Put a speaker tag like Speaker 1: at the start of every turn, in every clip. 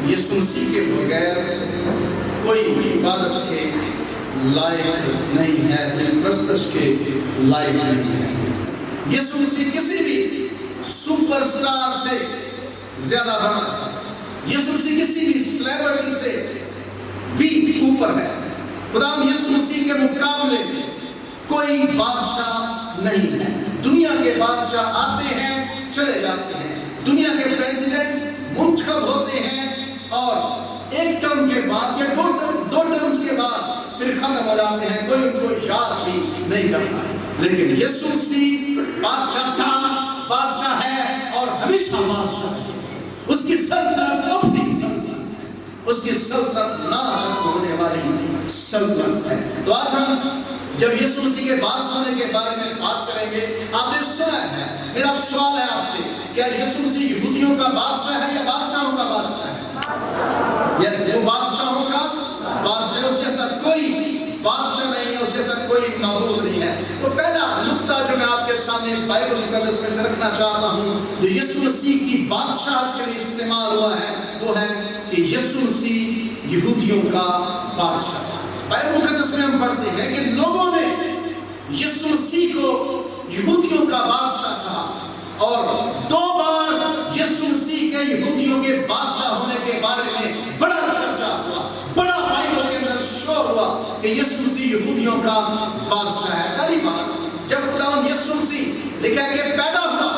Speaker 1: یسوع مسیح کے بغیر کوئی عبادت کے لائق نہیں ہے، کوئی پرستش کے لائق نہیں ہے۔ یسوع مسیح کسی بھی سپر سٹار سے زیادہ بڑا ہے، یسوع مسیح کسی بھی سلیبریٹی سے بھی اوپر ہے۔ خدا یسوع مسیح کے مقابلے میں کوئی بادشاہ نہیں ہے۔ دنیا کے بادشاہ آتے ہیں چلے جاتے ہیں، دنیا کے پریزیڈنٹ منتخب ہوتے ہیں اور ایک ٹرم کے بعد یا دو ٹرمز کے بعد پھر ختم ہو جاتے ہیں، کوئی ان کو یاد بھی نہیں کرتا۔ لیکن یسوع مسیح بادشاہ تھا، بادشاہ ہے اور ہمیشہ بادشاہ ہے۔ اس کی سلطنت ابدی سلطنت ہے، اس کی سلطنت نہ ختم ہونے والی سلطنت ہے۔ تو آج ہم جب یسوع مسیح کے بادشاہ ہونے کے بارے میں بات کریں گے، آپ نے سنا ہے، میرا سوال ہے آپ سے، کیا یسوع مسیح یہودیوں کا بادشاہ ہے یا بادشاہوں کا بادشاہ ہے؟ وہ بادشاہوں کا بادشاہ ہے، اس جیسا کوئی بادشاہ نہیں ہے، اس جیسا کوئی معبود نہیں ہے۔ تو پہلا نقطہ جو میں آپ کے سامنے بائبل مقدس میں سے رکھنا چاہتا ہوں، جو یسوع مسیح کی بادشاہت کے لیے استعمال ہوا ہے، وہ ہے کہ یسوع مسیح یہودیوں کا بادشاہ ہے۔ بائبل مقدس میں ہم پڑھتے ہیں کہ لوگوں نے یسوع مسیح کو یہودیوں کا بادشاہ کہا اور 2 بار یسوع مسیح کے یہودیوں کے بادشاہ ہونے کے بارے میں بڑا چرچا ہوا، بڑا بائبل کے اندر شور ہوا کہ یسوع مسیح یہودیوں کا بادشاہ ہے۔ پہلی بار جب خداوند یسوع مسیح لکھا ہے کہ پیدا ہوا،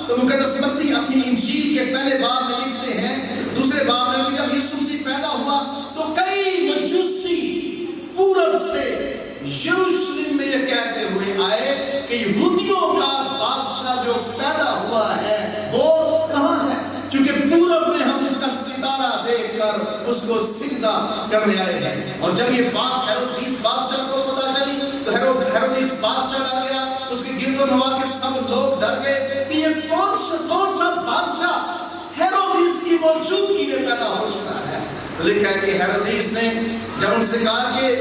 Speaker 1: تو مقدس متی اپنی انجیل کے پہلے باب میں لکھتے ہیں، دوسرے باب میں کہ جب یسوع مسیح پیدا ہوا تو کئی مجوسی پورب سے یروشلم میں یہ کہتے ہوئے آئے کہ یہودیوں کا بادشاہ جو پیدا ہوا ہے وہ کہاں ہے، چونکہ پورب میں ہم اس کا ستارہ دیکھ کر اس کو سجدہ کرنے آئے ہیں۔ اور جب یہ بات ہیرودیس بادشاہ کو پتا چلی تو ہیرودیس بادشاہ ڈر گیا، اس کے گرد و نواح کے سب لوگ ڈر گئے کہ یہ کون سا بادشاہ ہیرودیس کی موجودگی میں پیدا ہو چکا ہے۔ تو لکھا ہے کہ ہیرودیس نے جب ان سے کہا کہ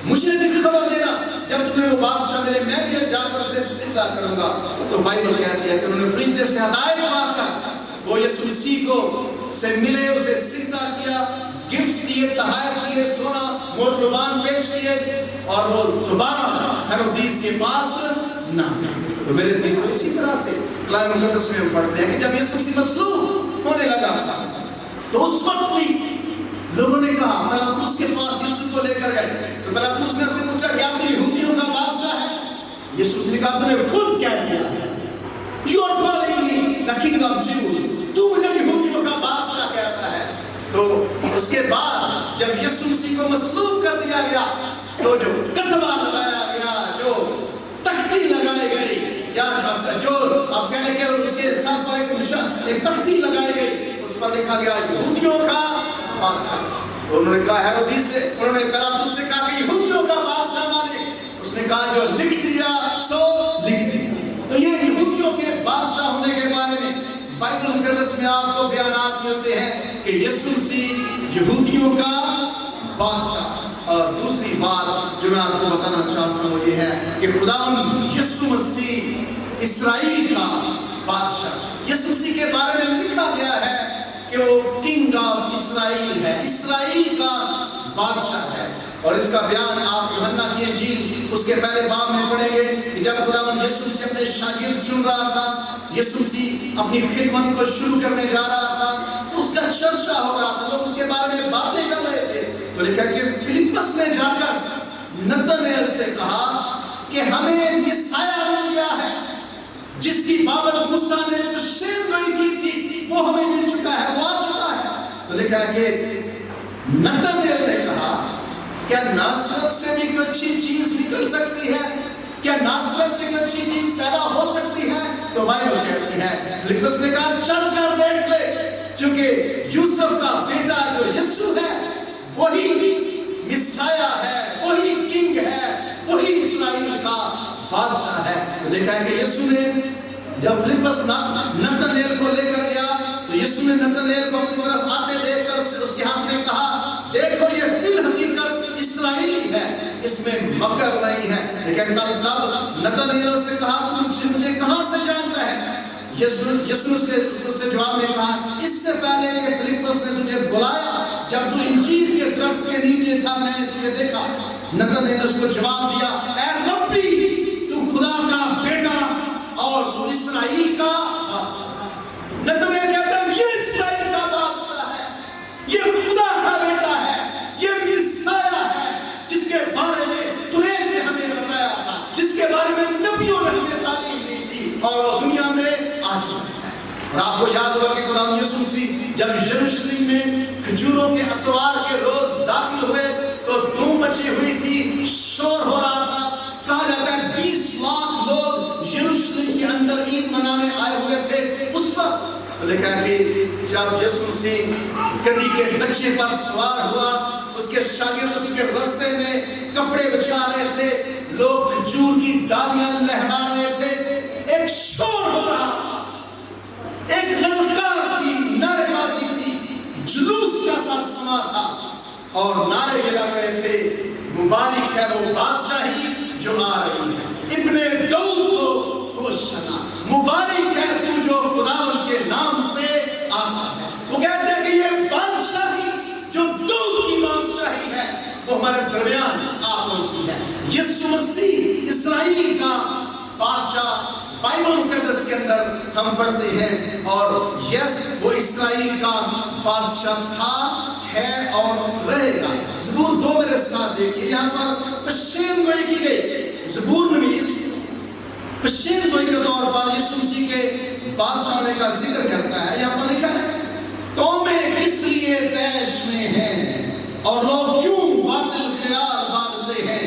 Speaker 1: مجھے بھی خبر دینا جب تمہیں وہ بادشاہ ملے، میں بھی جا کر اسے سجدہ کروں گا، تو بائبل کہتی ہے کہ انہوں نے فرشتے سے ہدایت پا کر وہ یسوع مسیح کو سے ملے، اسے سجدہ کیا، گفٹ دیے، تحائف دیے، سونا مولوان پیش کیے، اور وہ دوبارہ ہیرودیس کے پاس نہ گئے۔ تو میرے عزیزو، اسی طرح سے کلام مقدس میں ہم پڑھتے ہیں کہ جب یسوع مسیح مصلوب ہونے لگا تو اس وقت بھی لوگوں نے کہا، پلاطس کے پاس یسوع کو لے کر گئے، تو پلاطس نے سے پوچھا کیا تو یہودیوں کا بادشاہ ہے؟ یسوع نے کہا تو نے خود کیا کیا ہے، You are calling me the king of Jews، تو مجھے یہودیوں کا بادشاہ کہتا ہے۔ تو اس کے بعد جب یسوع مسیح کو مصلوب کر دیا گیا تو جو کتبہ لگایا گیا، جو تختی لگائی گئی، یا جو اب کہنے کے اس کے سر پر ایک تختی لگائی گئی، اس پر لکھا گیا یہودیوں کا بادشاہ۔ تو انہوں نے کہا ہیرودیس سے، انہوں نے پلاطس سے کہا کہ یہودیوں کا بادشاہ نہ لکھ، اس نے کہا جو لکھ دیا سو لکھ دیا۔ تو یہ یہودیوں کے بادشاہ ہونے کے بارے میں بائبل مقدس میں آپ کو بیانات ملتے ہیں کہ یسوع مسیح یہودیوں کا بادشاہ۔ اور دوسری بات جو میں آپ کو بتانا چاہتا ہوں وہ یہ ہے کہ خداوند یسوع مسیح اسرائیل کا بادشاہ۔ یسوع مسیح کے بارے میں لکھا گیا ہے کہ وہ کنگ آف اسرائیل ہے، اسرائیل کا بادشاہ ہے۔ اور اس کا بیان آپ یوحنا کی انجیل اس کے پہلے باب میں پڑھیں گے کہ جب خداوند یسوع مسیح اپنے شاگرد چن رہا تھا، یسوع مسیح اپنی خدمت کو شروع کرنے جا رہا تھا، تو اس کا چرچا ہو رہا تھا، لوگ اس کے بارے میں باتیں کر رہے تھے۔ تو لکھا کہ فلپس نے جا کر نتنیل سے کہا کہ ہمیں مسیح مل گیا ہے، جس کی بابت موسیٰ نے پیشین گوئی کی تھی، وہ ہمیں مل چکا ہے، وہ آ چکا ہے۔ تو لکھا ہے کہ نتنیل نے کہا کیا ناصرت سے بھی کوئی اچھی چیز نکل سکتی ہے؟ کیا ناصرت سے کوئی اچھی چیز پیدا ہو سکتی ہے؟ تو بائبل کہتی ہے فلپس نے کہا چل کر دیکھ لے، چونکہ یوسف کا بیٹا جو یسوع ہے وہی مسیح ہے، وہی کنگ ہے، وہی اسرائیل کا بادشاہ ہے۔ تو لکھا ہے کہ یسوع نے جب فلپس نتنیل کو لے کر گیا تو یسوع نے نتنیل کو اپنی طرف آتے دیکھ کر اس کے ہاتھ میں کہا دیکھو یہ فی الحقیقت اسرائیلی ہے، اس میں مکر نہیں ہے۔ لیکن تب نتنیل سے کہا تو مجھے کہاں سے جانتا ہے؟ یسوع سے جواب میں کہا اس سے پہلے کہ فلپس نے تجھے بلایا انجیر کے درخت کے نیچے تھا، میں نے تجھے دیکھا۔ نتنیل نے اس کو جواب دیا، اے ربی، تو خدا کا بیٹا اور تو اسرائیل کا بادشاہ۔ نتنیل کہتا ہے یہ اسرائیل کا بادشاہ ہے، یہ خدا کا بیٹا ہے، یہ مسیح ہے جس کے بارے میں تورات نے ہمیں بتایا تھا، جس کے بارے میں نبیوں نے ہمیں تعلیم دی تھی، اور وہ دنیا میں آ چکا ہے۔ اور آپ کو یاد ہوگا کہ خدا یسوع مسیح جب یروشلم میں کھجوروں کے اتوار کے روز داخل ہوئے تو دھوم مچی ہوئی تھی، شور ہو رہا تھا۔ کہا جاتا ہے 20 لاکھ لوگ یروشلم کے اندر عید منانے آئے ہوئے تھے اس وقت۔ لکھا کہ جب یسوع مسیح گدھی کے بچے پر سوار ہوا، اس کے شاگرد اس کے رستے میں کپڑے بچھا رہے تھے، لوگ کھجور کی ڈالیاں لہرا رہے تھے، ایک شور ہو رہا تھا، ایک للکار تھی، نعرے بازی تھی، جلوس جیسا سما تھا، اور نعرے یہ لگ رہے تھے، مبارک ہے وہ بادشاہی جو آ رہی ہے، ابن داؤد کو ہوشنا، مبارک ہے تو جو خداوند کے نام سے آتا ہے۔ وہ کہتے ہیں کہ یہ بادشاہی جو داؤد کی بادشاہی ہے وہ ہمارے درمیان آ پہنچی ہے۔ یسوع مسیح اسرائیل کا بادشاہ بائبل مقدس کے اندر ہم پڑھتے ہیں، اور یس وہ اسرائیل کا بادشاہ تھا، ہے اور رہے گا۔ زبور 2 میرے ساتھ دیکھیے، یہاں پر پشین گوئی کی گئی۔ زبور نویس پشین گوئی کے طور پر یسوع مسیح کے بادشاہ ہونے کا ذکر کرتا ہے۔ یہاں پر لکھا ہے قومیں کس لیے طیش میں ہیں اور لوگ کیوں باطل خیال باندھتے ہیں،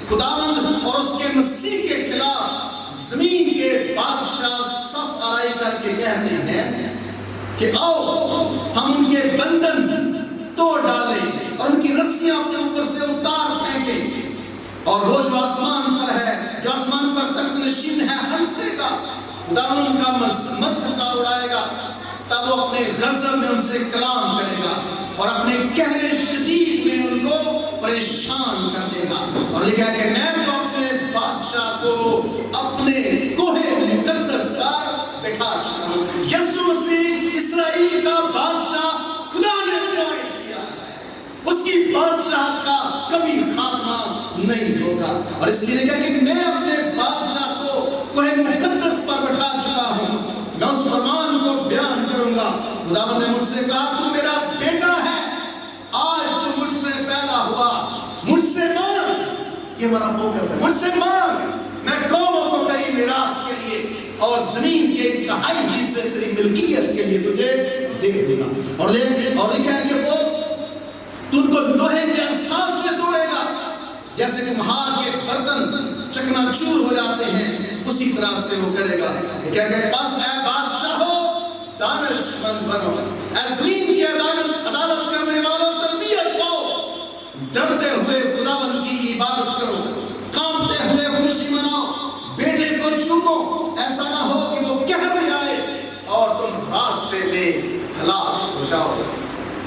Speaker 1: خداوند اور اس کے مسیح کے خلاف زمین کے بادشاہ صف آرائی کر کے کہتے ہیں کہ آؤ ہم ان کے بندن توڑ ڈالیں اور ان کی رسیاں اپنے اوپر سے اتار پھینکیں، اور وہ جو آسمان پر ہے، جو آسمان پر تخت نشین ہے، ہنسے گا، خداوند ان کا مذہب کا اڑائے گا، تب وہ اپنے غضب میں ان سے کلام کرے گا اور اپنے قہر شدید میں ان کو پریشان کر دے گا۔ اور لکھا ہے کہ میں تو اپنے بادشاہ کو اپنے کوہ مقدس پر بٹھا چکا ہوں۔ یسوع مسیح اسرائیل کا بادشاہ خدا نے اپوائنٹ کیا ہے، اس کی بادشاہت کا کبھی خاتمہ نہیں ہوگا، اور اس لیے لکھا کہ میں اپنے بادشاہ کو کوہ مقدس پر بٹھا چکا ہوں، میں اس فرمان کو بیان کروں گا۔ خداوند نے مجھ سے کہا تو میرا بیٹا ہے، آج تو مجھ سے پیدا ہوا، مجھ سے مانگ، یہ ہمارا فوکس ہے، مجھ سے مانگ، میں قوموں کو تیری میراث کے لیے اور زمین کے انتہائی حصے تیری ملکیت کے لیے تجھے دے دے گا۔ اور لکھا ہے کہ وہ تو ان کو لوہے کے احساس سے توڑے گا، جیسے کمہار کے برتن چکنا چور ہو جاتے ہیں، اسی طرح سے وہ کرے گا۔ کہہ کہ بس اے بادشاہ ہو دانش مند بنو، اے زمین کی عدالت کرنے والوں تربیت پاؤ، ڈرتے ہوئے خداوند کی عبادت کرو، کانپتے ہوئے خوشی مناؤ، بیٹے کو چومو، ایسا نہ ہو کہ وہ قہر میں آئے اور تم راستے میں ہلاک ہو جاؤ۔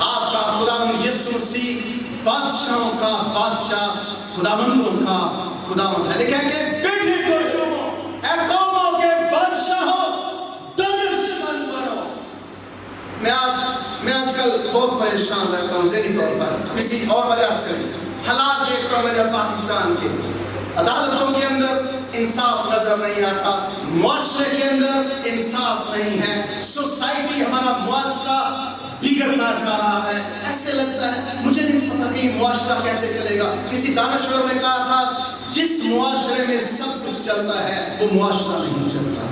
Speaker 1: آپ کا خداوند یسوع مسیح بادشاہوں کا بادشاہ، خداوندوں کا خداوند ہے۔ لکھا ہے کہ بیٹے کو چومو، اے قوموں کے بادشاہوں دانشمند بنو۔ میں آج کل بہت پریشان رہتا ہوں ذہنی طور پر، کسی اور وجہ سے حالات دیکھتا ہوں میرے پاکستان کے، عدالتوں کے اندر انصاف نظر نہیں آتا، معاشرے کے اندر انصاف نہیں ہے، سوسائٹی ہمارا معاشرہ بگڑتا جا رہا ہے۔ ایسے لگتا ہے مجھے نہیں پتا کہ یہ معاشرہ کیسے چلے گا۔ کسی دانشور نے کہا تھا جس معاشرے میں سب کچھ چلتا ہے وہ معاشرہ نہیں چلتا،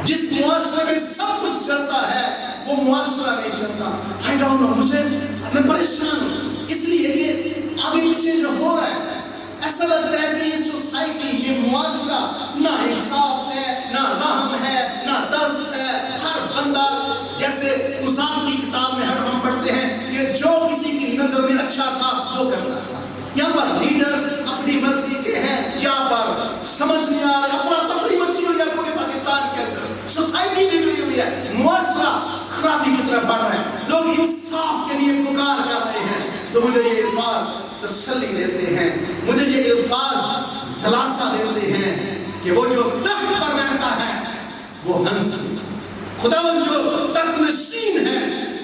Speaker 1: جس معاشرے میں سب کچھ چلتا ہے وہ معاشرہ نہیں چلتا۔ I don't know، میں پریشان ہوں اس لیے کہ آگے پیچھے جو ہو رہا ہے ایسا لگتا ہے کہ یہ سوسائٹی، یہ معاشرہ نہ انصاف ہے، نہ رحم ہے، نہ درس ہے۔ ہر بندہ، جیسے قصاص کی کتاب میں ہم پڑھتے ہیں کہ جو کسی کی نظر میں اچھا تھا وہ کرتا تھا۔ یہاں پر لیڈرز اپنی مرضی کے ہیں، یہاں پر سمجھ نہیں آ رہا، افراتفری مرضی ہوئی ہے پورے پاکستان کے اندر، سوسائٹی بگڑی ہوئی ہے، معاشرہ خرابی کی طرف بڑھ رہا ہے، لوگ انصاف کے لیے پکار کر رہے ہیں۔ تو مجھے یہ الفاظ تسلی دیتے ہیں، مجھے یہ الفاظ دلاسا دیتے ہیں کہ وہ جو تخت پر بیٹھا ہے وہ ہنس، خداوند جو تخت نشین ہے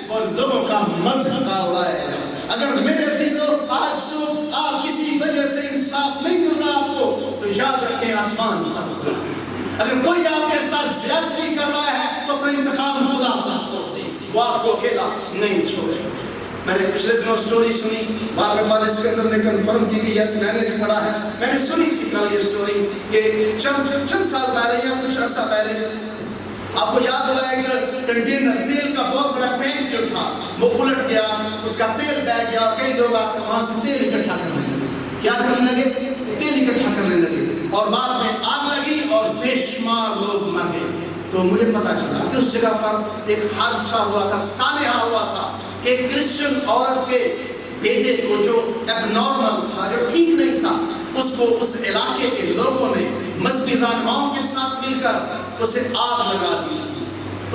Speaker 1: وہ لوگوں کا مذہب کا اڑائے گا۔ اگر میرے عزیزو آج صبح آپ کسی وجہ سے انصاف نہیں مل رہا آپ کو تو یاد رکھیں آسمان پر، اگر کوئی آپ کے ساتھ زیادتی کر رہا ہے تو اپنا انتقام خدا پر چھوڑ دیں، وہ آپ کو اکیلا نہیں چھوڑے گا۔ میں نے پچھلے دنوں سٹوری سنی، بعد میں مالک سکندر نے کنفرم کی کہ یس میں نے بھی پڑھا ہے، میں نے سنی تھی کل یہ سٹوری کہ چند سال پہلے یا کچھ عرصہ پہلے آپ کو یاد ہوگا ایک کنٹینر تیل کا بہت بڑا ٹینک جو تھا وہ الٹ گیا، اس کا تیل بہہ گیا اور کئی لوگ آ کر وہاں سے تیل اکٹھا کرنے لگے۔ کیا کرنے لگے؟ تیل اکٹھا کرنے لگے، اور بعد میں آگ لگی اور بے شمار لوگ مر گئے۔ تو مجھے پتا چلا کہ اس جگہ پر ایک حادثہ ہوا تھا، سانحہ ہوا تھا کہ ایک کرسچن عورت کے بیٹے کو جو اب نارمل تھا، جو ٹھیک نہیں تھا، اس کو اس علاقے کے لوگوں نے مذہبی رہنماؤں کے ساتھ مل کر اسے آگ لگا دی تھی۔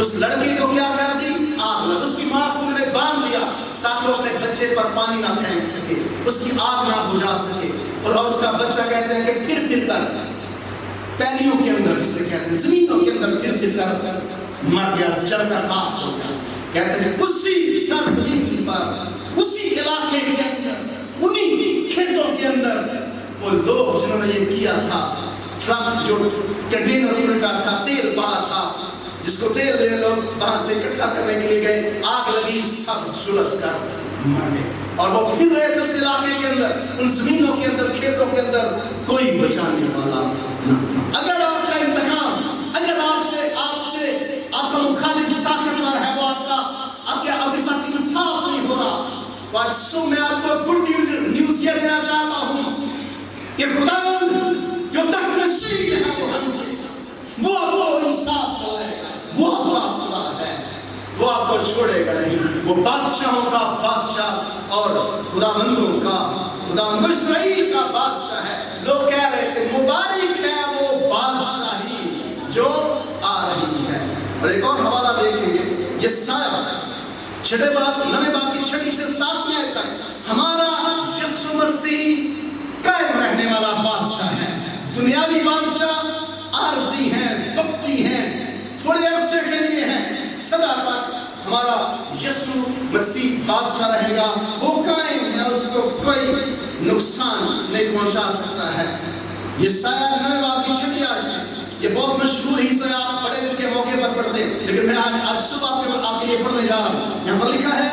Speaker 1: اس لڑکے کو کیا کر دی؟ آگ لگا۔ اس کی ماں کو انہوں نے باندھ دیا تاکہ وہ اپنے بچے پر پانی نہ پھینک سکے، اس کی آگ نہ بجھا سکے، اور اس کا بچہ کہتے ہیں کہ پھر کر پیلیوں کے اندر، جسے کہتے ہیں زمینوں کے اندر پھر کر مر گیا، جل کر راکھ ہو گیا۔ کہتے ہیں اسی سرزمین پر، اسی علاقے کے اندر، انہی کھیتوں کے اندر وہ لوگ جنہوں نے یہ کیا تھا، ٹرک جو کنٹینر الٹا تھا، تیل بہا تھا، جس کو تیل دینے لوگ وہاں سے اکٹھا کرنے کے لیے گئے، آگ لگی، سب جلس کر مر گئے۔ اور وہ پھر رہے تھے اس علاقے کے اندر، ان زمینوں کے اندر، کھیتوں کے اندر، کوئی بچانے والا نہ تھا۔ اگر آپ کا انتقام، اگر آپ سے آپ کا مخالف طاقتور ہے، وہ آپ کے ساتھ انصاف نہیں ہو رہا، تو آج صبح میں آپ کو گڈ نیوز یہ دینا چاہتا ہوں کہ خداوند جو تخت نشین ہے وہ ہم سے، وہ آپ کو انصاف دلائے گا، وہ آپ کا خدا ہے، وہ آپ کو چھوڑے گا نہیں۔ وہ بادشاہوں کا بادشاہ اور خداوندوں کا خداوند، اسرائیل کا بادشاہ ہے۔ لوگ کہہ رہے تھے مبارک ہے وہ بادشاہی جو آ رہی ہے۔ اور ایک اور حوالہ دیکھیں گے، یہ سایہ 6 باب 9 باب کی 6 سے 7 آیت تک، ہمارا یسوع مسیح قائم رہنے والا بادشاہ ہے۔ دنیاوی بادشاہ عارضی ہیں، وقتی ہیں، تھوڑے عرصے کے لیے ہیں، سدا تک ہمارا یسوع مسیح بادشاہ رہے گا، وہ قائم ہے، اس کو کوئی نقصان نہیں پہنچا سکتا ہے۔ یہ سایہ 9 باب کی 6 آیت سے، یہ بہت مشہور حصہ ہے، آپ بڑے دن کے موقع پر پڑھتے ہیں، لیکن میں آج صبح آپ کے لیے پڑھنے جا رہا ہوں۔ یہاں پر لکھا ہے،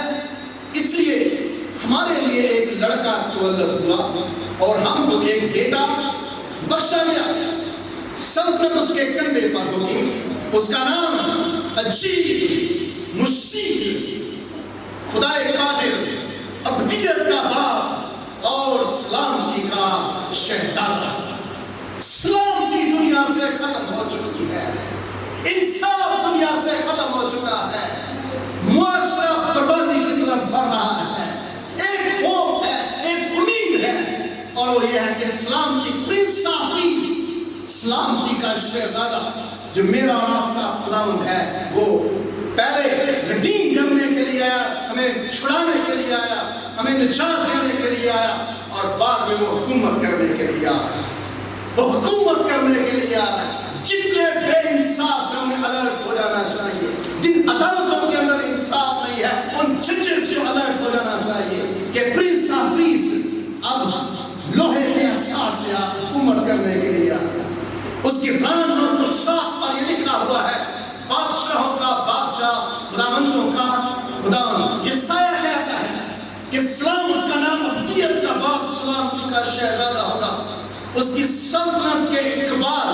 Speaker 1: اس لیے ہمارے لیے ایک لڑکا تولد ہوا اور ہم کو ایک بیٹا بخشا گیا، سلطنت اس کے کندھے پر ہوگی، اس کا نام عجیب، مشیر، خدائے قادر، ابدیت کا باپ اور سلامتی کا شہزادہ۔ سلامتی دنیا سے ختم ہو چکی ہے، انصاف دنیا سے ختم ہو چکا ہے، معاشرہ بربادی کی طرف بڑھ رہا ہے۔ ایک ہوپ ہے، ایک امید ہے، اور وہ یہ ہے کہ سلامتی، پرنس آف پیس، سلامتی کا شہزادہ جو میرا اور آپ کا خداوند ہے، وہ پہلے ریڈیم کرنے کے لیے آیا، ہمیں چھڑانے کے لیے آیا، ہمیں نجات دینے کے لیے آیا، اور بعد میں وہ حکومت کرنے کے لیے آیا، وہ حکومت کرنے کے لیے آ رہا ہے۔ جتنے بے انصاف ہیں انہیں الرٹ ہو جانا چاہیے، جن عدالتوں کے اندر انصاف نہیں ہے ان ججز کو الرٹ ہو جانا چاہیے کہ پرنس آف پیس اب لوہے کے اساس سے حکومت کرنے کے لیے آیا۔ اس کی ران اور مشاق پر یہ لکھا ہوا ہے، بادشاہوں کا بادشاہ، خداوندوں کا خداوند۔ یہ سایہ کہتا ہے کہ سلام، اس کا نام ابدیت کا باپ، سلامتی کا شہزادہ ہوگا۔ اس کی سلطنت کے اقبال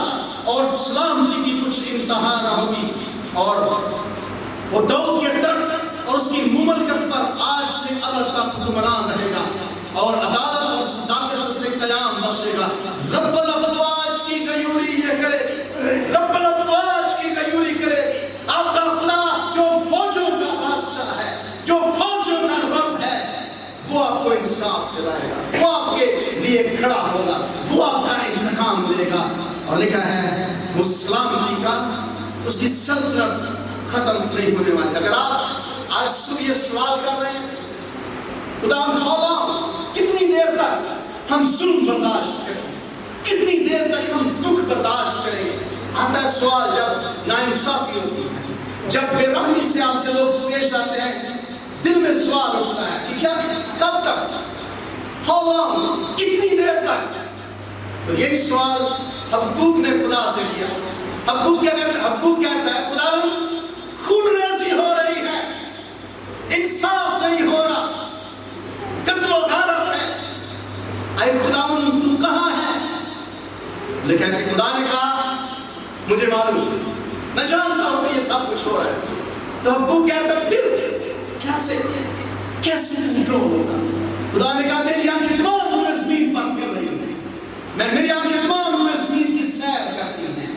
Speaker 1: اور سلامتی کی کچھ انتہا نہ ہوگی، اور وہ داؤد کے تخت اور اس کی مملکت پر آج سے ابد تک حکمران رہے گا، اور عدالت اور صداقت سے اسے قیام بخشے گا۔ رب الافواج کی غیوری یہ کرے، رب الافواج کی غیوری کرے، آپ کا خدا جو فوجوں کا بادشاہ ہے، جو فوجوں کا رب ہے، وہ آپ کو انصاف دلائے گا، وہ آپ کے لیے کھڑا ہوگا، وہ آپ کا انتقام لے گا۔ اور لکھا ہے وہ سلامتی کا، اس کی سلطنت ختم نہیں ہونے والی۔ اگر آپ آج صبح یہ سوال کر رہے ہیں خدا مولا کتنی دیر تک ہم ظلم برداشت کریں، کتنی دیر تک ہم دکھ برداشت کریں گے، آتا ہے سوال جب ناانصافی ہوتی ہے، جب بے رحمی سے آپ سے لوگ پیش آتے ہیں، دل میں سوال اٹھتا ہے کہ کیا کب تک؟ How long? کتنی دیر تک؟ تو یہی سوال حبقوق نے خدا سے کیا. حبقوق کہتا ہے خداوند خون ریزی ہو رہی ہے, انصاف نہیں ہو رہا, قتل و غارت ہے, اے خداوند تو کہاں ہے؟ لیکن خدا نے کہا مجھے معلوم ہے, میں جانتا ہوں کہ یہ سب کچھ ہو رہا ہے. تو حبقوق کہتا ہے پھر کیسے کنٹرول ہوگا؟ خدا نے کہا میری آنکھیں تمام روئے زمین پر پھر رہی ہیں, میری آنکھیں تمام روئے زمین کی سیر کرتی ہیں,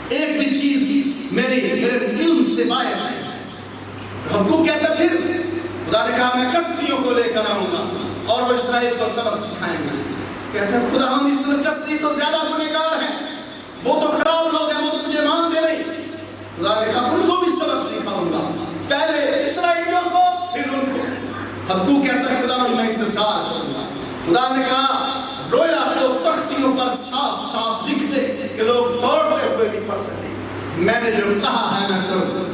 Speaker 1: ایک بھی چیز میرے علم سے باہر ہے. حبقوق کہتا پھر خدا نے کہا میں کسدیوں کو لے کر آؤں گا اور وہ اسرائیل کو سبق سکھائیں گے. کہتا ہے خدا ہم اس کسدی تو زیادہ گنہگار ہیں, وہ تو خراب لوگ ہیں, وہ تو تجھے مانتے نہیں. خدا نے کہا ان کو بھی سبق سکھاؤں گا, پہلے اسرائیلیوں کو پھر ان کو. حبقوق کہتا ہے خدا میں انتظار کروں گا. خدا نے کہا رویا کو تختیوں پر صاف صاف لکھ دے کہ لوگ دوڑتے ہوئے بھی پڑھ سکیں. میں نے جو کہا ہے میں کروں.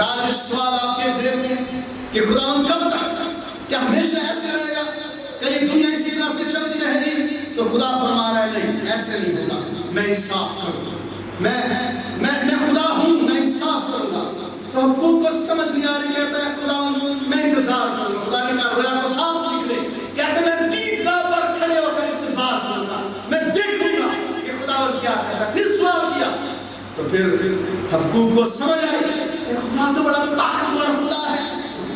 Speaker 1: آج اس سوال آپ کے ذہن میں کہ خداوند کب تک, کیا ہمیشہ ایسے رہے گا, کہ یہ دنیا اسی طرح سے چلتی رہے گی؟ تو خدا فرما رہا ہے نہیں, ایسے نہیں ہوگا, میں انصاف کروں گا, میں خدا ہوں, میں انصاف کروں گا. تو حبقوق کو سمجھ نہیں آ رہی, کہتا ہے خداوند میں انتظار کروں گا. خدا نے کہا رویا کو صاف لکھ دے. کہتے میں دیدگاہ پر کھڑے ہو کر انتظار کروں گا, میں دیکھوں گا کہ خداوند کیا کہتا ہے. پھر سوال کیا تو پھر حبقوق کو سمجھ آئی کہ خدا تو بڑا طاقتور خدا ہے,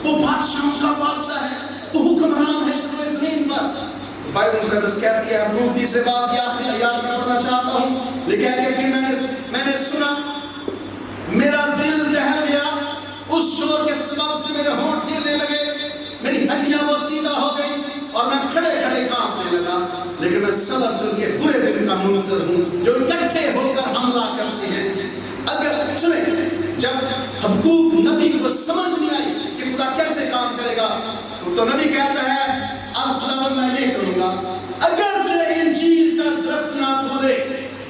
Speaker 1: وہ بادشاہوں کا بادشاہ ہے, وہ حکمران ہے اس روئے زمین پر. بائبل مقدس کہتی ہے, حبقوق تیسرے باب کی آخری آیات میں پڑھنا چاہتا ہوں, لیکن کہ پھر میں نے سنا, میرا دل دہل گیا, اس شور کے سبب سے میرے ہونٹ ہلنے لگے, میری ہڈیاں بوسیدہ ہو گئی اور میں کھڑے کھڑے کانپنے لگا. لیکن میں صبر سن کے برے دل کا منظر ہوں جو اکٹھے ہو کر حملہ کرتے ہیں. اگر سنیں, جب حبقوق نبی کو سمجھ نہیں آئی کہ خدا کیسے کام کرے گا, تو نبی کہتا ہے اب خداوند میں یہ کروں گا, اگرچہ انجیر کا درخت نہ پھولے,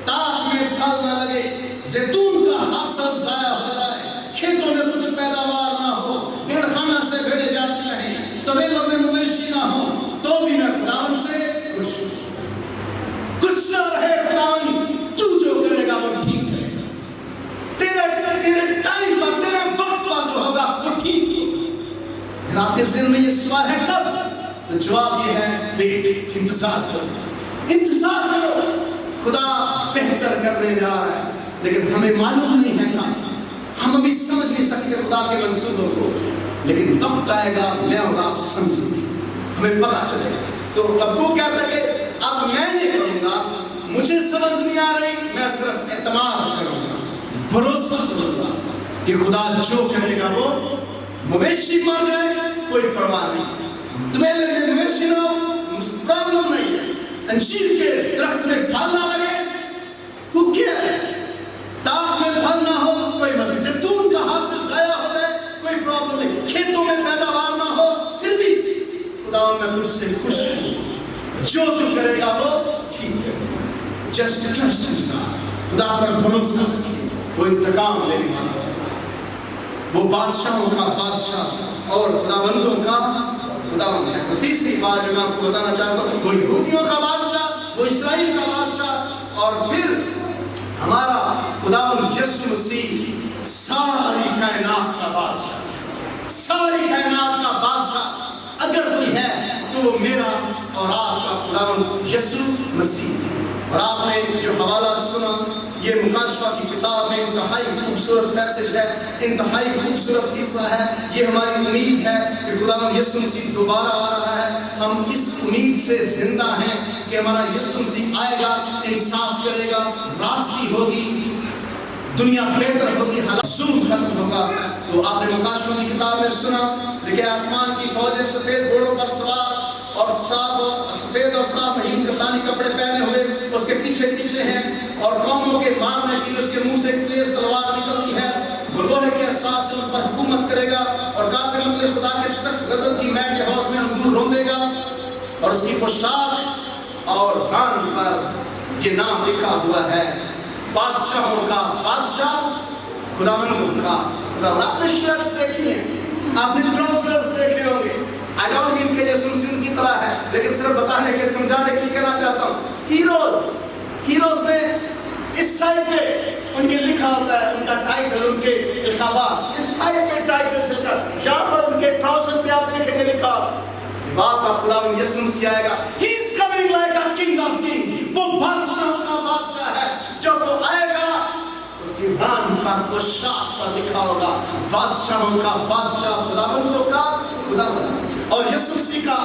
Speaker 1: تاک میں پھل نہ لگے, زیتون کا حاصل ضائع ہو جائے, کھیتوں میں کچھ پیداوار نہ ہو, بھیڑ خانہ سے بھیڑے جاتی رہیں, طویلوں میں مویشی نہ ہو, تو بھی میں خداوند سے خوش ہوں. کچھ نہ رہے خداوند, تو جو کرے گا وہ ٹھیک ہے, تیرے ٹائم پر, تیرے وقت پر جو ہوگا وہ ٹھیک ہوگا. اگر آپ کے ذہن میں یہ سوال ہے کب, تو جواب یہ ہے ویٹ, انتظار کرو, انتظار کرو. خدا بہتر کرنے جا رہا ہے, لیکن ہمیں معلوم نہیں ہے کہاں, ہم ابھی سمجھ نہیں سکتے خدا کے منصوبوں کو, لیکن وقت آئے گا میں اور آپ سمجھیں گے, ہمیں پتا چلے گا. تو اب وہ کہتا ہے کہ اب میں یہ کروں گا, مجھے سمجھ نہیں آ رہی, میں صرف اعتماد کروں گا, بھروسہ کروں گا کہ خدا جو کرے گا وہ, مویشی مر جائے کوئی پرواہ نہیں, تمہیں لگے مویشی نہ ہو پرابلم نہیں ہے, انجیر کے درخت میں پھل نہ لگے who cares, تاک میں پھل نہ ہو کوئی مسئلہ, زیتون کا حاصل ضائع ہو جائے کوئی پرابلم نہیں, کھیتوں میں پیداوار نہ ہو, پھر بھی خداوند میں تجھ سے خوش ہوں, جو کرے گا وہ ٹھیک ہے. جسٹ ٹرسٹ ان گاڈ, خدا پر بھروسہ رکھیے, وہ انتقام لینے والا ہے, وہ بادشاہوں کا بادشاہ اور خداوندوں کا خداوند ہے. تیسری بات جو میں آپ کو بتانا چاہتا ہوں, وہ یہودیوں کا بادشاہ, وہ اسرائیل کا بادشاہ, اور پھر ہمارا خداوند یسوع مسیح ساری کائنات کا بادشاہ, ساری کائنات کا بادشاہ. اگر کوئی ہے تو وہ میرا اور آپ کا خداوند یسوع مسیح. اور آپ نے جو حوالہ سنا, یہ مکاشفہ کی کتاب میں انتہائی خوبصورت میسج ہے, انتہائی خوبصورت حصہ ہے. یہ ہماری امید ہے کہ خداوند یسوع مسیح دوبارہ آ رہا ہے. ہم اس امید سے زندہ ہیں کہ ہمارا یسوع مسیح آئے گا, انصاف کرے گا, راستی ہوگی, دنیا بہتر ہوگی, ظلم ختم ہوگا. تو آپ نے مکاشفہ کی کتاب میں سنا, دیکھیں آسمان کی فوجیں سفید گھوڑوں پر سوار اور سفید اور صاف مہین کپتانی کپڑے پہنے ہوئے اس کے پیچھے پیچھے ہیں, اور قوموں کے مارنے کے لیے اس کے منہ سے ایک تیز تلوار نکلتی ہے. وہ لوہے کے احساس سے ان پر حکومت کرے گا, اور کافر مطلب خدا کے سخت غضب کی مہک کے حوض میں انگور روندے گا, اور اس کی پوشاک اور ران پر یہ نام لکھا ہوا ہے, بادشاہوں کا بادشاہ, خداوندوں کا خداوند. آپ نے شرٹس دیکھی ہیں, آپ نے ٹراؤزرز دیکھے ہوں گے. I don't mean کہ یسوع مسیح لیکن صرف بتانے کے سمجھانے کے لیے کہنا چاہتا ہوں ہیروز نے اس سائڈ پہ ان کے لکھا ہوتا ہے ان کا ٹائٹل, ان کے القابات اس سائڈ پہ ٹائٹل سے یہاں پر ان کے ٹراؤزر پہ آپ دیکھیں گے لکھا باپ کا خداوند یسوع مسیح آئے گا. He is coming like a king of kings. وہ بادشاہوں کا بادشاہ ہے. جب وہ آئے گا اس کی ران پر پوشاک پر لکھا ہوگا بادشاہوں کا بادشاہ, خداوندوں کا خداوند. اور یسوع مسیح کا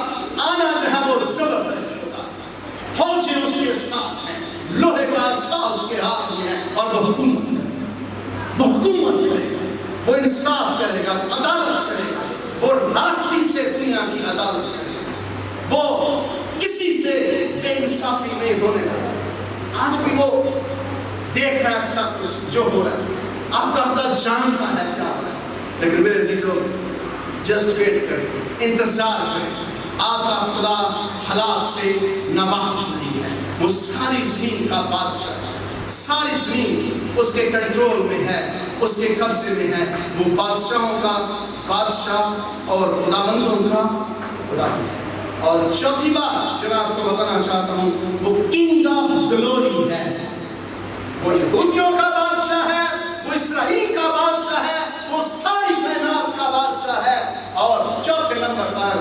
Speaker 1: آنا جو ہے وہ زبردست ہوگا. فوجیں اس کے ساتھ ہیں, لوہے کا ساز کے ہاتھ میں ہے, اور وہ حکومت کرے گا, وہ انصاف کرے گا, عدالت کرے گا, وہ راستی سے دنیا کی عدالت کرے گا, وہ کسی سے بے انصافی نہیں ہونے گا. آج بھی وہ دیکھ رہا ہے سب کچھ جو ہو رہا ہے, آپ کا خدا جانتا ہے کیا ہو رہا ہے. لیکن میرے عزیزوں جسٹ ویٹ کریں, انتظار کریں. آپ کا خدا حالات سے ناواقف نہیں ہے. وہ ساری زمین کا بادشاہ ہے, ساری زمین اس کے کنٹرول میں ہے, اس کے قبضے میں ہے. وہ بادشاہوں کا بادشاہ اور خداوندوں کا خداوند. اور چوتھی بات جو میں آپ کو بتانا چاہتا ہوں, وہ کنگ آف گلوری ہے. وہ یہودیوں کا بادشاہ ہے, وہ اسرائیل کا بادشاہ ہے, وہ ساری کائنات کا بادشاہ ہے. اور چوتھے نمبر پر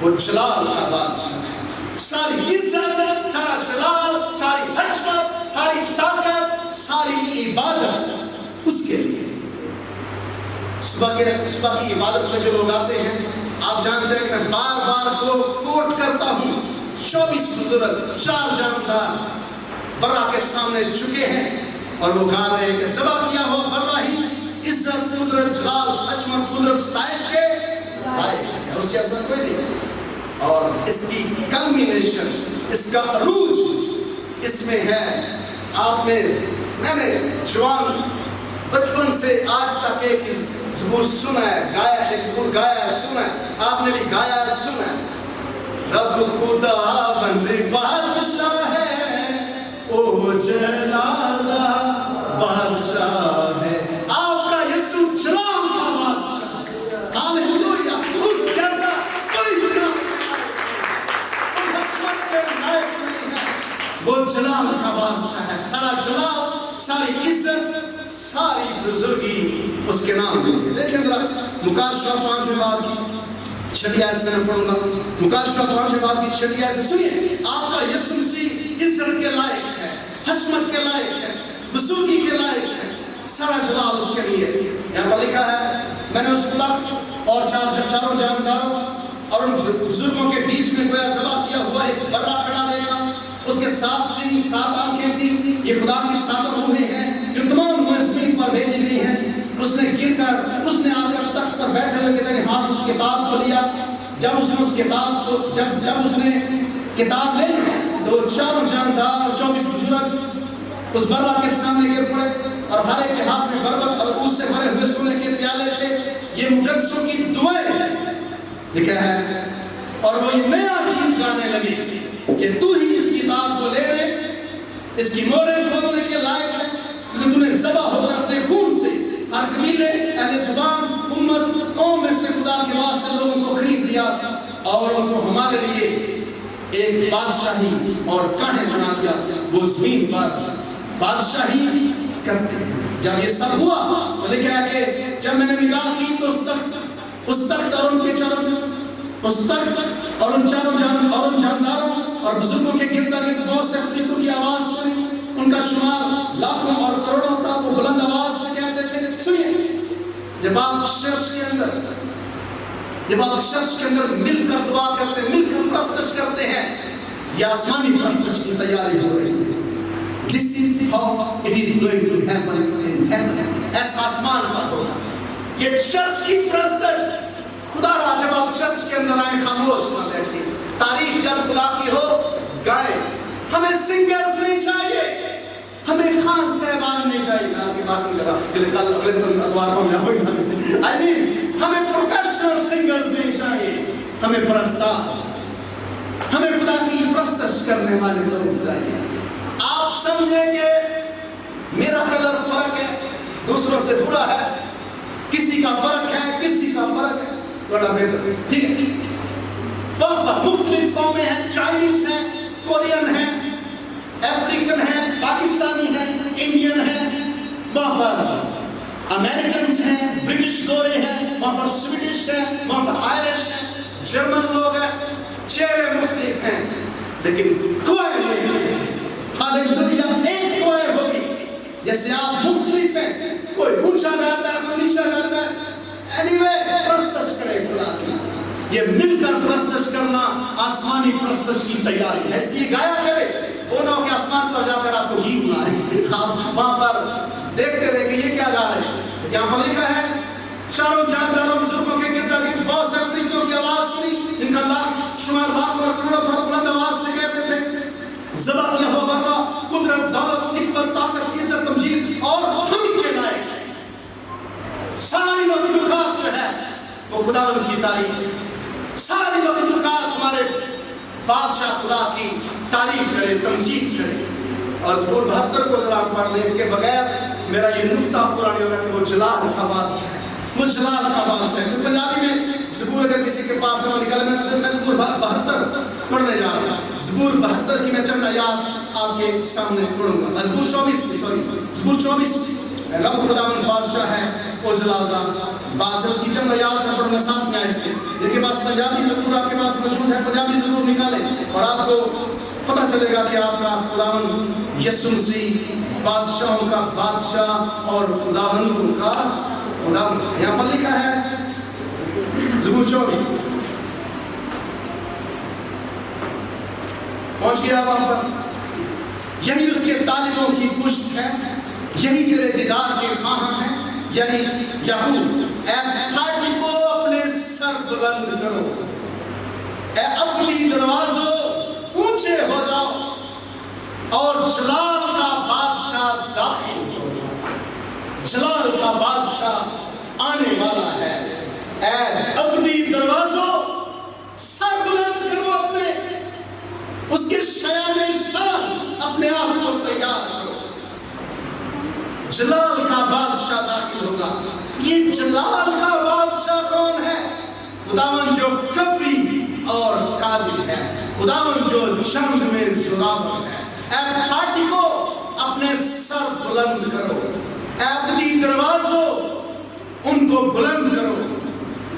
Speaker 1: وہ جلال کا بادشاہ ہے. ساری عزت, سارا جلال, ساری حشمت, ساری طاقت, ساری عبادت اس کے لیے. صبح کی عبادت میں جو لوگ آتے ہیں, آپ جانتے ہیں کہ بار بار کو کوٹ کرتا ہوں, 24 بزرگ 4 جاندار برا کے سامنے جھکے ہیں اور وہ گا رہے ہیں کہ ذبح کیا ہوا برا ہی عزت, قدرت, جلال, عظمت, قدرت, ستائش کے لائق ہے. اس کے اثر کوئی نہیں. اور اس کی کلمینیشن, اس کا عروج اس میں ہے. آپ نے, میں نے جوان بچپن سے آج تک ایک زبور سنا ہے, گایا, ایک زبور گایا ہے, سنا ہے, آپ نے بھی گایا ہے, سنا ہے. رب خدا بند بادشاہ ہے, او جلالا بادشاہ ہے. آپ کا یسوع جلال کا بادشاہ ہے. ہاللویا. اس جیسا کوئی جلال کوئی حسرت کے لائق نہیں ہے. وہ جلال کا بادشاہ ہے. سارا جلال, ساری عزت, ساری بزرگی اس کے نام میں. دیکھیں ذرا مکاشفہ 5ویں باب کی 6 آیت سے میں پڑھوں گا. مکاشفہ 5ویں باب کی 6 آیت سے سنیے. آپ کا یسوع مسیح عزت کے لائق ہے, حشمت کے لائق ہے, بزرگی کے لائق ہے, سارا جلال اس کے لیے. یہاں پر لکھا ہے, میں نے اس تخت اور چاروں جانداروں اور ان بزرگوں کے بیچ میں گویا ذبح کیا ہوا ایک برا کھڑا دیکھا. اس کے 7 سینگ 7 آنکھیں تھیں. یہ خدا کی 7 روحیں ہیں جو تمام زمین پر بھیجی گئی ہیں. اس نے گر کر, اس نے آ کر تخت پر بیٹھے ہوئے کہتے ہیں ہاتھ اس کتاب کو لیا. جب اس نے اس کتاب کو جب اس نے کتاب لے لی تو 4 جاندار اور 24 بزرگ اس برا کے سامنے گر پڑے, اور ہر ایک کے ہاتھ میں بربط اور اس سے بھرے ہوئے سونے کے پیالے تھے. یہ مقدسوں کی دعائیں ہیں لکھا ہے. اور وہ یہ نیا گیت گانے لگے کہ تو ہی اس کتاب کو لے لے, اس کی موریں کھولنے کے لائق ہے, کیونکہ تو نے ذبح ہو کر اپنے خون سے ہر قبیلے, اہل زبان, امت, قوم میں سے خدا کے واسطے لوگوں کو خرید لیا اور ان کو ہمارے لیے ایک بادشاہی اور کاہن بنا دیا. وہ زمین پر بادشاہی کرتے ہیں. جب یہ سب ہوا تو لکھا ہے کہ جب میں نے نگاہ کی تو اس تخت اور ان کے چاروں, اس تخت اور ان جانداروں اور بزرگوں کے گرد گرد بہت سے فرشتوں کی آواز سنی. ان کا شمار لاکھوں اور کروڑوں تھا. وہ بلند آواز سے کہتے تھے, سنیے, جب آپ چرچ کے اندر مل کر دعا کرتے, مل کر پرستش کرتے ہیں, یہ آسمانی پرستش کی تیاری ہو رہی ہے. This is how it is going to happen in heaven. ایسا آسمان پر ہوگا. یہ چرچ کی پرستش. خدا را جب آپ چرچ کے اندر آئیں خاموش نہ بیٹھیں. تاریخ جب خدا کی ہو گائے. ہمیں سنگرز نہیں چاہیے, ہمیں خان صاحبان نہیں چاہیے. ہمیں پروفیشنل سنگرز نہیں چاہیے, ہمیں پرستار, ہمیں خدا کی پرستش کرنے والے لوگ چاہیے. آپ سمجھیں کہ میرا کلر فرق ہے, دوسروں سے برا ہے, کسی کا فرق ہے, ٹھیک ہے, مختلف قومیں ہیں, چائنیز ہیں, کورین ہیں, افریقن ہیں, پاکستانی ہیں, انڈین ہیں, وہاں پر امریکنز ہیں, برٹش گورے ہیں, وہاں پر سویڈش ہیں, وہاں پر آئرش ہیں, جرمن لوگ ہیں, چہرے مختلف ہیں, لیکن کوئی نہیں ہے. ہاللیلویا, ایک کوئی ہوگی. جیسے آپ مختلف ہیں, کوئی اونچا گاتا ہے, کوئی نیچا گاتا ہے, anyway پرستش کرے خدا کی. یہ مل کر پرستش کرنا آسمانی پرستش کی تیاری ہے. اس لیے گایا کرے, وہ نہ ہو کہ آسمان پر جا کر آپ کو گیت گائیں, آپ وہاں پر دیکھتے رہے کہ یہ کیا گا رہے ہیں. یہاں پر لکھا ہے, چاروں جانداروں بزرگوں کے گرد گرد بہت سے فرشتوں کی آواز سنی, ان کا لاکھ شمار لاکھ اور کروڑوں پر بلند آواز سے کہتے تھے, ذبح یہوہ اللہ, قدرت, دولت, حکمت, طاقت, عزت, تمجید اور حمد کے لائق. ساری مخلوقات جو ہے وہ خداوند کی تعریف ہے. ساری مخلوقات ہمارے بادشاہ خدا کی تعریف کرے, تمجید کرے. اور زبور 72 کو ذرا پڑھ لیں, اس کے بغیر میرا یہ نقطہ پورا نہیں ہوگا کہ وہ جلال کا بادشاہ ہے, وہ جلال کا بادشاہ ہے. پنجابی میں زبور اگر کسی کے پاس نہ نکلے, میں زبور 72 پڑھنے جا رہا ہوں. زبور 72 کی میں چند آیات آپ کے سامنے پڑھوں گا. زبور 24 رب خداوند بادشاہ ہے, وہ جلال کا بادشاہ, اس کی چند آیات میں پڑھوں گا ساتھ میں. آئے سے جن کے پاس پنجابی زبور آپ کے پاس موجود ہے, پنجابی زبور نکالیں اور آپ کو پتہ چلے گا کہ آپ کا خداوند یسوع مسیح بادشاہوں کا بادشاہ اور خداوند کا خداوند. یہاں پر لکھا ہے زبور 24, پہنچ گیا وہاں پر. یہی اس کے طالبوں کی پشت ہے, یہی تیرے دیدار کے خواہاں ہیں, یعنی یعقوب. اے پھاٹی کو اپنے سر بلند کرو, اے اپنی دروازوں اونچے ہو جاؤ, اور جلال کا بادشاہ داخل ہوگا. جلال کا بادشاہ آنے والا ہے. اے اپنی دروازوں سر بلند کرو اپنے, اس کے شایان شان اپنے آپ کو تیار کرو. جلال کا بادشاہ داخل ہوگا. یہ جلال کا بادشاہ کون ہے؟ خداوند جو قوی اور قادر ہے, خداوند جو جنگ میں زورآور ہے. اے پھاٹی کو اپنے سر بلند کرو, اے اپنی دروازوں ان کو بلند کرو,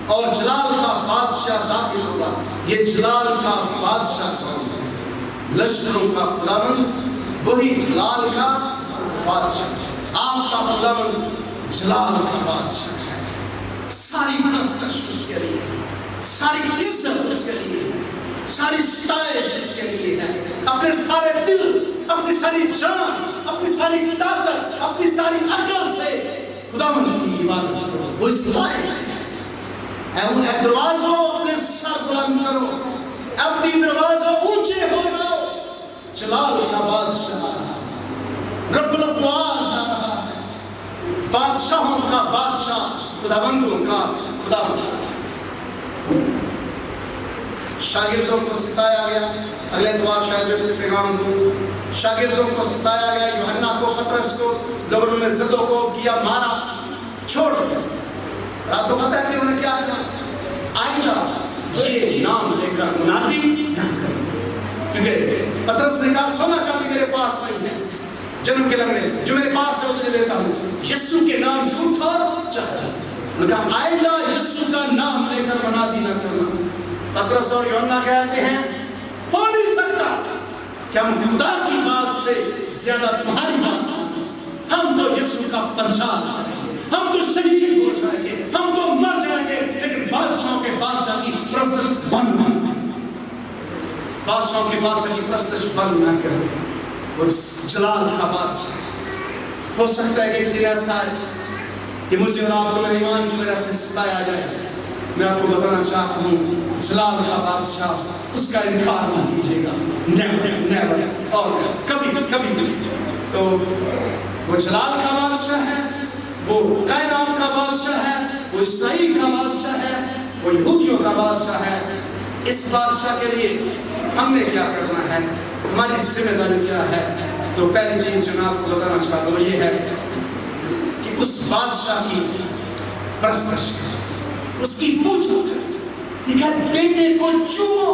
Speaker 1: اور جلال کا بادشاہ داخل ہوگا. یہ جلال کا بادشاہ کون ہے؟ لشکروں کا خداوند, وہی جلال کا بادشاہ. آپ کا خداوند جلال کا بادشاہ ہے. ساری پرستش اس کے لیے, ساری عزت اس کے لیے, ساری ستائش اس کے لیے ہے. اپنے سارے دل, اپنی ساری جان, اپنی ساری طاقت, اپنی ساری عقل سے خداوند کی عبادت کرو, وہ اس لائق ہے. اے دروازوں اپنے سر بلند کرو, اپنی دروازوں اونچے ہو جاؤ. جلال کا بادشاہ رب الافواج آ رہا ہے, بادشاہوں کا بادشاہ, خداوندوں کا خداوند. شاگردوں کو ستایا گیا, اگلے اتوار شاید جیسے پیغام دوں, شاگردوں کو ستایا گیا, یوحنا کو, پطرس کو, لوگوں نے زدوں کو کیا, مارا, چھوڑ دیا. آپ کو پتہ ہے کہ انہوں نے کیا کیا؟ آئندہ یہ نام لے کر منادی نہ کریں. کیونکہ پطرس نے کہا سونا چاندی میرے پاس نہیں ہے جنم کے لگنے سے, جو میرے پاس ہے وہ تجھے دیتا ہوں, یسوع کے نام سے اٹھ اور چل. انہوں نے کہا آئندہ یسوع کا نام لے کر منادی نہ کرنا. پطرس اور یوحنا کہتے ہیں ہو نہیں سکتا کہ ہم خدا کی بات سے زیادہ تمہاری بات مانیں. ہم تو یسوع کا پرچار کریں گے, ہم تو شہید ہو جائیں گے, ہم تو مر جائیں گے, لیکن بادشاہوں کے بادشاہ کی پرستش بند نہ کریں. بادشاہوں کے بادشاہ کی پرستش بند نہ کریں. وہ جلال کا بادشاہ. ہو سکتا ہے کہ ایک دن ایسا ہے کہ مجھے اور آپ کو میرے ایمان کی وجہ سے ستایا جائے. میں آپ کو بتانا چاہتا ہوں جلال کا بادشاہ, اس کا انکار نہ کیجیے گا. نیور اور کبھی بھی. تو وہ جلال کا بادشاہ ہے, وہ کائنات کا بادشاہ ہے, وہ اسرائیل کا بادشاہ ہے, وہ یہودیوں کا بادشاہ ہے. اس بادشاہ کے لیے ہم نے کیا کرنا ہے, ہماری ذمہ داری کیا ہے؟ تو پہلی چیز جو میں آپ کو بتانا چاہتا ہوں وہ یہ ہے کہ اس بادشاہ کی پرستش کرو, اس کی پوچھو. بیٹے کو چومو,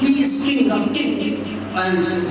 Speaker 1: He is King of Kings and